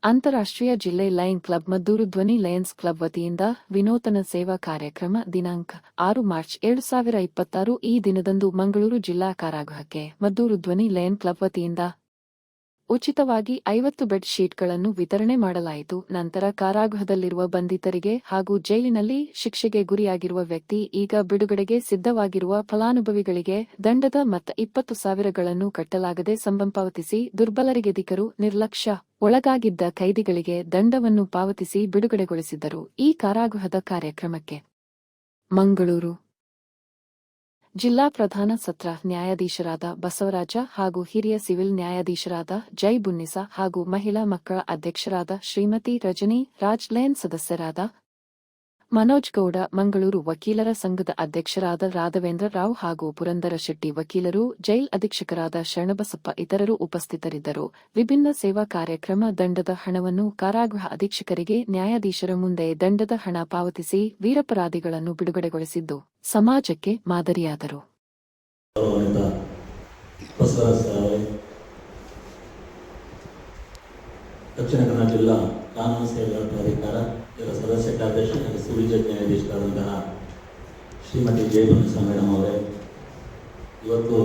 ಅಂತಾರಾಷ್ಟ್ರೀಯ ಜಿಲ್ಲೆ lion club Maddur ಧ್ವನಿ ಲಯನ್ಸ್ ಕ್ಲಬ್ ವತಿಯಿಂದ ವಿನೂತನ ಸೇವಾ ಕಾರ್ಯಕ್ರಮ ದಿನಾಂಕ 6 ಮಾರ್ಚ್ 2026 ಈ ದಿನದಂದು ಮಂಗಳೂರು ಜಿಲ್ಲಾ ಕಾರಾಗೃಹಕ್ಕೆ ಮದ್ದೂರು ಧ್ವನಿ ಲಯನ್ ಕ್ಲಬ್ ವತಿಯಿಂದ ಉಚಿತವಾಗಿ 50 ಬೆಡ್ ಶೀಟ್ಗಳನ್ನು ವಿತರಣೆ ಮಾಡಲಾಯಿತು. ನಂತರ ಕಾರಾಗೃಹದಲ್ಲಿರುವ ಬಂಧಿತರಿಗೆ ಹಾಗೂ ಜೈಲಿನಲ್ಲಿ ಶಿಕ್ಷೆಗೆ ಗುರಿಯಾಗಿರುವ ವ್ಯಕ್ತಿ ಈಗ ಬಿಡುಗಡೆಗೆ ಸಿದ್ಧವಾಗಿರುವ ಫಲಾನುಭವಿಗಳಿಗೆ ದಂಡದ ಮೊತ್ತ 20,000ಗಳನ್ನು ಕಟ್ಟಲಾಗದೆ ಸಂಬಂಪಾವತಿಸಿ ದುರ್ಬಲರಿಗೆದಿಕರು ನಿರ್ಲಕ್ಷ್ಯ ಒಳಗಾಗಿದ್ದ ಕೈದಿಗಳಿಗೆ ದಂಡವನ್ನು ಪಾವತಿಸಿ ಬಿಡುಗಡೆಗೊಳಿಸಿದರು. ಈ ಕಾರಾಗೃಹದ ಕಾರ್ಯಕ್ರಮಕ್ಕೆ ಮಂಗಳೂರು ಜಿಲ್ಲಾ ಪ್ರಧಾನ ಸತ್ರ ನ್ಯಾಯಾಧೀಶರಾದ ಬಸವರಾಜ ಹಾಗೂ ಹಿರಿಯ ಸಿವಿಲ್ ನ್ಯಾಯಾಧೀಶರಾದ ಜೈ ಬುನ್ನಿಸಾ ಹಾಗೂ ಮಹಿಳಾ ಮಕ್ಕಳ ಅಧ್ಯಕ್ಷರಾದ ಶ್ರೀಮತಿ ರಜನಿ ರಾಜ್ ಲಯನ್ ಸದಸ್ಯರಾದ ಮನೋಜ್ ಗೌಡ, ಮಂಗಳೂರು ವಕೀಲರ ಸಂಘದ ಅಧ್ಯಕ್ಷರಾದ ರಾಘವೇಂದ್ರ ರಾವ್ ಹಾಗೂ ಪುರಂದರ ಶೆಟ್ಟಿ ವಕೀಲರು, ಜೈಲ್ ಅಧೀಕ್ಷಕರಾದ ಶರಣಬಸಪ್ಪ ಇತರರು ಉಪಸ್ಥಿತರಿದ್ದರು. ವಿಭಿನ್ನ ಸೇವಾ ಕಾರ್ಯಕ್ರಮ ದಂಡದ ಹಣವನ್ನು ಕಾರಾಗೃಹ ಅಧೀಕ್ಷಕರಿಗೆ ನ್ಯಾಯಾಧೀಶರ ಮುಂದೆ ದಂಡದ ಹಣ ಪಾವತಿಸಿ ವೀರಪರಾಧಿಗಳನ್ನು ಬಿಡುಗಡೆಗೊಳಿಸಿದ್ದು ಸಮಾಜಕ್ಕೆ ಮಾದರಿಯಾದರು. ದಕ್ಷಿಣ ಕನ್ನಡ ಜಿಲ್ಲಾ ಕಾನೂನು ಸೇವೆಗಳ ಪ್ರಾಧಿಕಾರ ಇದರ ಸದಸ್ಯ ಕಾರ್ಯದರ್ಶಿ ಹಾಗೂ ಸಿವಿಲ್ ಜಡ್ಜ್ ನ್ಯಾಯಾಧೀಶರಾದಂತಹ ಶ್ರೀಮತಿ ಜೈ ಬುನ್ನಿಸಾ ಮೇಡಮ್ ಅವರೇ, ಇವತ್ತು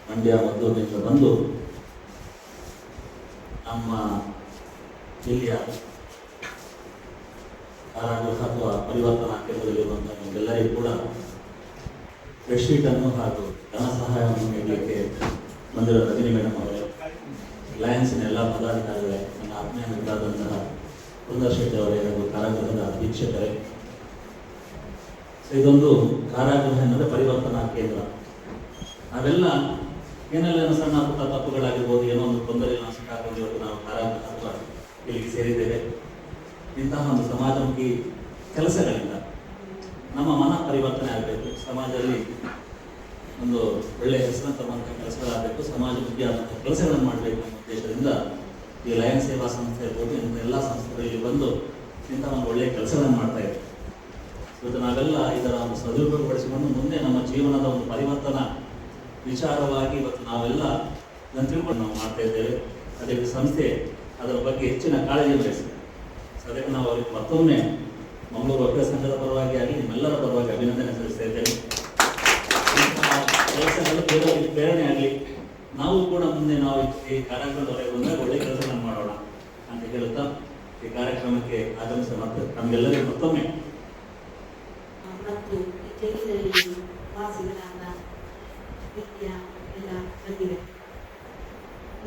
ಮಂಡ್ಯ ಮದ್ದೂರಿನಿಂದ ಬಂದು ನಮ್ಮ ಜಿಲ್ಲೆಯ ಕಾರಾಗೃಹ ಅಥವಾ ಪರಿವರ್ತನಾ ಕೇಂದ್ರದಲ್ಲಿರುವಂತಹ ನಿಮಗೆಲ್ಲರಿಗೂ ಕೂಡ ಬೆಡ್ಶೀಟನ್ನು ಹಾಗೂ ಧನ ಸಹಾಯವನ್ನು ನೀಡಲಿಕ್ಕೆ ಬಂದಿರೋ ರಜನಿ ಮೇಡಮ್ ಅವರೇ, ಲಯನ್ಸ್ನ ಎಲ್ಲ ಪದಾಧಿಕಾರಿಗಳೇ, ನನ್ನ ಆತ್ಮೀಯ ಮಿತ್ರರಾದಂತಹ ಪುರಂದರ ಶೆಟ್ಟಿ ಅವರೇ ಹಾಗೂ ಕಾರಾಗೃಹದ ಅಧೀಕ್ಷಕರೇ, ಇದೊಂದು ಕಾರಾಗೃಹ ಎನ್ನುವುದು ಪರಿವರ್ತನಾ ಕೇಂದ್ರ. ನಾವೆಲ್ಲ ಏನೆಲ್ಲ ಸಣ್ಣ ಪುಟ್ಟ ತಪ್ಪುಗಳಾಗಿರ್ಬೋದು, ಏನೋ ಒಂದು ತೊಂದರೆ ಸಿಕ್ಕಾಕೊಂಡು ಇವತ್ತು ನಾವು ಕಾರಾಗೃಹ ಅಥವಾ ಇಲ್ಲಿಗೆ ಸೇರಿದ್ದೇವೆ. ಇಂತಹ ಒಂದು ಸಮಾಜಮುಖಿ ಕೆಲಸಗಳಿಂದ ನಮ್ಮ ಮನ ಪರಿವರ್ತನೆ ಆಗಬೇಕು, ಸಮಾಜದಲ್ಲಿ ಒಂದು ಒಳ್ಳೆಯ ಹೆಸರನ್ನು ತರುವಂತಹ ಕೆಲಸಗಳಾಗಬೇಕು, ಸಮಾಜಮುಖಿ ಆದಂತಹ ಕೆಲಸಗಳನ್ನು ಮಾಡಬೇಕು ಅನ್ನೋ ಉದ್ದೇಶದಿಂದ ಈ ಲಯನ್ ಸೇವಾ ಸಂಸ್ಥೆ ಇರ್ಬೋದು, ಇಂಥ ಎಲ್ಲ ಸಂಸ್ಥೆಗಳಿಗೆ ಬಂದು ಇಂಥ ಒಂದು ಒಳ್ಳೆಯ ಕೆಲಸಗಳನ್ನು ಮಾಡ್ತಾ ಇದ್ದೀವಿ. ಇವತ್ತು ನಾವೆಲ್ಲ ಇದರ ಒಂದು ಸದುಪಯೋಗಪಡಿಸಿಕೊಂಡು ಮುಂದೆ ನಮ್ಮ ಜೀವನದ ಒಂದು ಪರಿವರ್ತನಾ ವಿಚಾರವಾಗಿ ಇವತ್ತು ನಾವೆಲ್ಲ ತಿಳ್ಕೊಂಡು ನಾವು ಮಾಡ್ತಾ ಇದ್ದೇವೆ. ಅದೇ ಸಂಸ್ಥೆ ಅದರ ಬಗ್ಗೆ ಹೆಚ್ಚಿನ ಕಾಳಜಿ ವಹಿಸಿದೆ. ಅದಕ್ಕೆ ನಾವು ಅವರಿಗೆ ಮತ್ತೊಮ್ಮೆ ಮಂಗಳೂರು ವಕೀಲ ಸಂಘದ ಪರವಾಗಿ ಆಗಲಿ ನಿಮ್ಮೆಲ್ಲರ ಪರವಾಗಿ ಅಭಿನಂದನೆ ಸಲ್ಲಿಸ್ತಾ ಇದ್ದೇನೆ. ಕೆಲಸಗಳು ಬೇರೆಯವರಿಗೆ ಪ್ರೇರಣೆ ಆಗಲಿ, ನಾವು ಕೂಡ ಮುಂದೆ ನಾವು ಈ ಕಾರ್ಯಕ್ರಮದವರೆಗೆ ಬಂದಾಗ ಒಳ್ಳೆಯ ಕೆಲಸಗಳನ್ನು ಮಾಡೋಣ ಅಂತ ಹೇಳುತ್ತಾ ಈ ಕಾರ್ಯಕ್ರಮಕ್ಕೆ ಆಗಮಿಸಿದ ಮತ್ತೆ ನಮಗೆಲ್ಲರಿಗೂ ಮತ್ತೊಮ್ಮೆ ಮತ್ತು ಜೈಲಿನಲ್ಲಿ ವಾಸಿಗಳಾದ ವಿದ್ಯಾ ಎಲ್ಲ ಬಂದಿವೆ.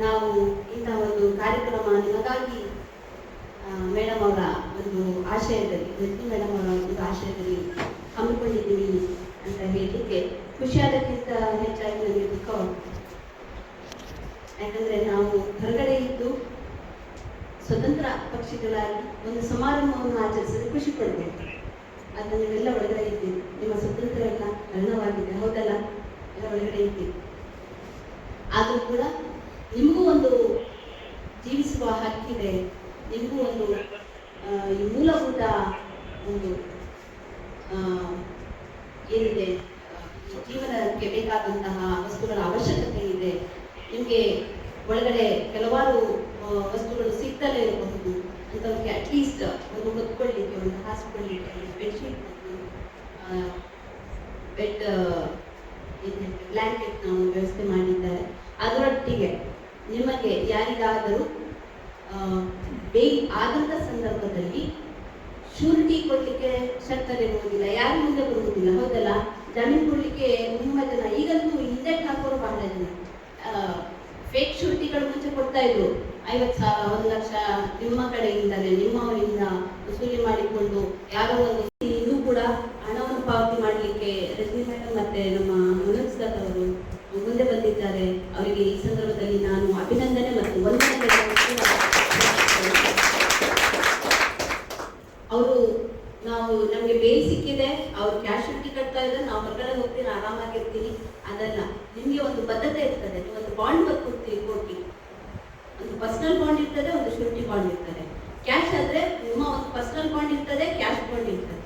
ನಾವು ಇಂಥ ಒಂದು ಕಾರ್ಯಕ್ರಮ ನಿಮಗಾಗಿ ಮೇಡಮ್ ಅವರ ಒಂದು ಆಶಯದಲ್ಲಿ, ರಜನಿ ಮೇಡಮ್ ಅವರ ಒಂದು ಆಶಯದಲ್ಲಿ ಹಮ್ಮಿಕೊಂಡಿದ್ದೀವಿ ಅಂತ ಹೇಳಲಿಕ್ಕೆ ಖುಷಿಯಾದಕ್ಕಿಂತ ಹೆಚ್ಚಾಗಿ ನನಗೆ ದುಃಖವಾಗ್ತದೆ. ಯಾಕಂದರೆ ನಾವು ಹೊರಗಡೆ ಇದ್ದು ಸ್ವತಂತ್ರ ಪಕ್ಷಿಗಳಾಗಿ ಒಂದು ಸಮಾರಂಭವನ್ನು ಆಚರಿಸಿದ್ರೆ ಖುಷಿ ಪಡಬೇಕು. ಆದರೆ ನೀವೆಲ್ಲ ಒಳಗಡೆ ಇದ್ದೀವಿ, ನಿಮ್ಮ ಸ್ವತಂತ್ರ ಎಲ್ಲ ಹರಣವಾಗಿದೆ, ಹೌದಲ್ಲ? ಎಲ್ಲ ಒಳಗಡೆ ಇದ್ದೀವಿ. ಆದರೂ ಕೂಡ ನಿಮಗೂ ಒಂದು ಜೀವಿಸುವ ಹಕ್ಕಿದೆ, ನಿಮಗೂ ಒಂದು ಈ ಮೂಲಭೂತ ಒಂದು ಏನಿದೆ, ಜೀವನಕ್ಕೆ ಬೇಕಾದಂತಹ ವಸ್ತುಗಳ ಅವಶ್ಯಕತೆ ಇದೆ. ನಿಮಗೆ ಒಳಗಡೆ ಕೆಲವಾರು ವಸ್ತುಗಳು ಸಿಗ್ತಲೇ ಇರಬಹುದು, ಅಂಥವ್ರಿಗೆ ಅಟ್ಲೀಸ್ಟ್ ಒಂದು ಹೊತ್ಕೊಳ್ಳಿಕ್ಕೆ, ಒಂದು ಹಾಸ್ಕೊಳ್ಳಿಕ್ಕೆ ಬೆಡ್ಶೀಟ್ ಮತ್ತು ಬೆಡ್ ಬ್ಲ್ಯಾಂಕೆಟ್ ನಾವು ವ್ಯವಸ್ಥೆ ಮಾಡಿದ್ದಾರೆ. ಅದರೊಟ್ಟಿಗೆ ನಿಮಗೆ ಯಾರಿಗಾದರೂ ಬೇಲ್ ಆದಂಥ ಸಂದರ್ಭದಲ್ಲಿ ಶೂರಿಟಿ ಕೊಡಲಿಕ್ಕೆ ಶಕ್ತರಿರುವುದಿಲ್ಲ, ಯಾರು ಮುಂದೆ ಬರುವುದಿಲ್ಲ, ಹೌದಲ್ಲ? ಜಾಮೀನು ಕೊಡಲಿಕ್ಕೆ ತುಂಬ ಜನ, ಈಗಂತೂ ಇಂಜೆಕ್ಟ್ ಹಾಕೋರು ಬಹಳ ಜನ ಫೇಕ್ ಶೂರಿಟಿಗಳು ಮುಂಚೆ ಕೊಡ್ತಾ ಇದ್ರು. 50,000 1 ಲಕ್ಷ ನಿಮ್ಮ ಕಡೆಯಿಂದಲೇ ನಿಮ್ಮವರಿಂದ ವಸೂಲಿ ಮಾಡಿಕೊಂಡು ಯಾರೋ ಒಂದು ಇನ್ನೂ ಕೂಡ ಹಣವನ್ನು ಪಾವತಿ ಮಾಡಲಿಕ್ಕೆ ರಜನಿ ಮೇಡಮ್ ಮತ್ತೆ ನಮ್ಮ ಮನೋಜ್ ಸರ್ ಅವರು ಮುಂದೆ ಬಂದಿದ್ದಾರೆ. ಅವರಿಗೆ ಈ ಸಂದರ್ಭದಲ್ಲಿ ನಾನು ಅಭಿನಂದನೆ ಮತ್ತು ವಂದನೆ. ಅವರು ನಾವು ನಮಗೆ ಬೇಲ್ ಸಿಕ್ಕಿದೆ, ಅವ್ರು ಕ್ಯಾಶ್ ಶೂರಿಟಿ ಕಟ್ತಾ ಇದ್ದಾರೆ, ನಾವು ಹೊರಗಡೆ ಹೋಗ್ತೀನಿ, ಆರಾಮಾಗಿರ್ತೀನಿ, ಅದಲ್ಲ. ನಿಮಗೆ ಒಂದು ಬದ್ಧತೆ ಇರ್ತದೆ, ನೀವು ಒಂದು ಬಾಂಡ್ ಬರ್ಕೊಡ್ತೀವಿ ಕೋರ್ಟಿಗೆ. ಒಂದು ಪರ್ಸನಲ್ ಬಾಂಡ್ ಇರ್ತದೆ, ಒಂದು ಶೂರಿಟಿ ಬಾಂಡ್ ಇರ್ತದೆ. ಕ್ಯಾಶ್ ಆದರೆ ನಿಮ್ಮ ಒಂದು ಪರ್ಸನಲ್ ಬಾಂಡ್ ಇರ್ತದೆ, ಕ್ಯಾಶ್ ಬಾಂಡ್ ಇರ್ತದೆ.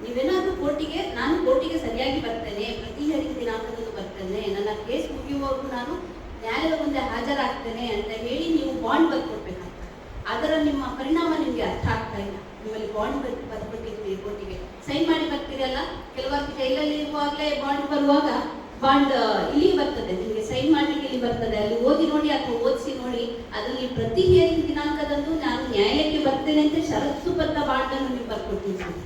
ನೀವೇನಾದರೂ ಕೋರ್ಟಿಗೆ, ನಾನು ಕೋರ್ಟಿಗೆ ಸರಿಯಾಗಿ ಬರ್ತೇನೆ, ಪ್ರತಿ ಹೆರಿಗೆ ದಿನಾಂಕದಂದು ಬರ್ತೇನೆ, ನನ್ನ ಕೇಸ್ ಮುಗಿಯುವವರೆಗೂ ನಾನು ನ್ಯಾಯಾಲಯದ ಮುಂದೆ ಹಾಜರಾಗ್ತೇನೆ ಅಂತ ಹೇಳಿ ನೀವು ಬಾಂಡ್ ಬರ್ಕೊಡ್ಬೇಕಾಗ್ತದೆ. ಅದರ ನಿಮ್ಮ ಪರಿಣಾಮ ನಿಮಗೆ ಅರ್ಥ ಆಗ್ತಾ ಇಲ್ಲ. ನಿಮ್ಮಲ್ಲಿ ಬಾಂಡ್ ಬರ್ಕೊಟ್ಟಿರ್ತೀರಿ ಕೋರ್ಟಿಗೆ, ಸೈನ್ ಮಾಡಿ ಬರ್ತೀರಲ್ಲ, ಕೆಲವೊಂದು ಜೈಲಲ್ಲಿ ಇರುವಾಗಲೇ ಬಾಂಡ್ ಬರುವಾಗ ಬಾಂಡ್ ಇಲ್ಲಿ ಬರ್ತದೆ, ನಿಮಗೆ ಸೈನ್ ಮಾಡ್ಲಿಕ್ಕೆ ಇಲ್ಲಿ ಬರ್ತದೆ, ಅಲ್ಲಿ ಓದಿ ನೋಡಿ ಅಥವಾ ಓದಿಸಿ ನೋಡಿ, ಅದರಲ್ಲಿ ಪ್ರತಿ ಹಿಯರಿಂಗ್ ದಿನಾಂಕದಂದು ನಾನು ನ್ಯಾಯಾಲಯಕ್ಕೆ ಬರ್ತೇನೆ ಅಂತ ಷರತ್ತುಬದ್ಧ ಬಾಂಡ್ ಅನ್ನು ನೀವು ಬರ್ಕೊಟ್ಟಿರ್ತೀನಿ.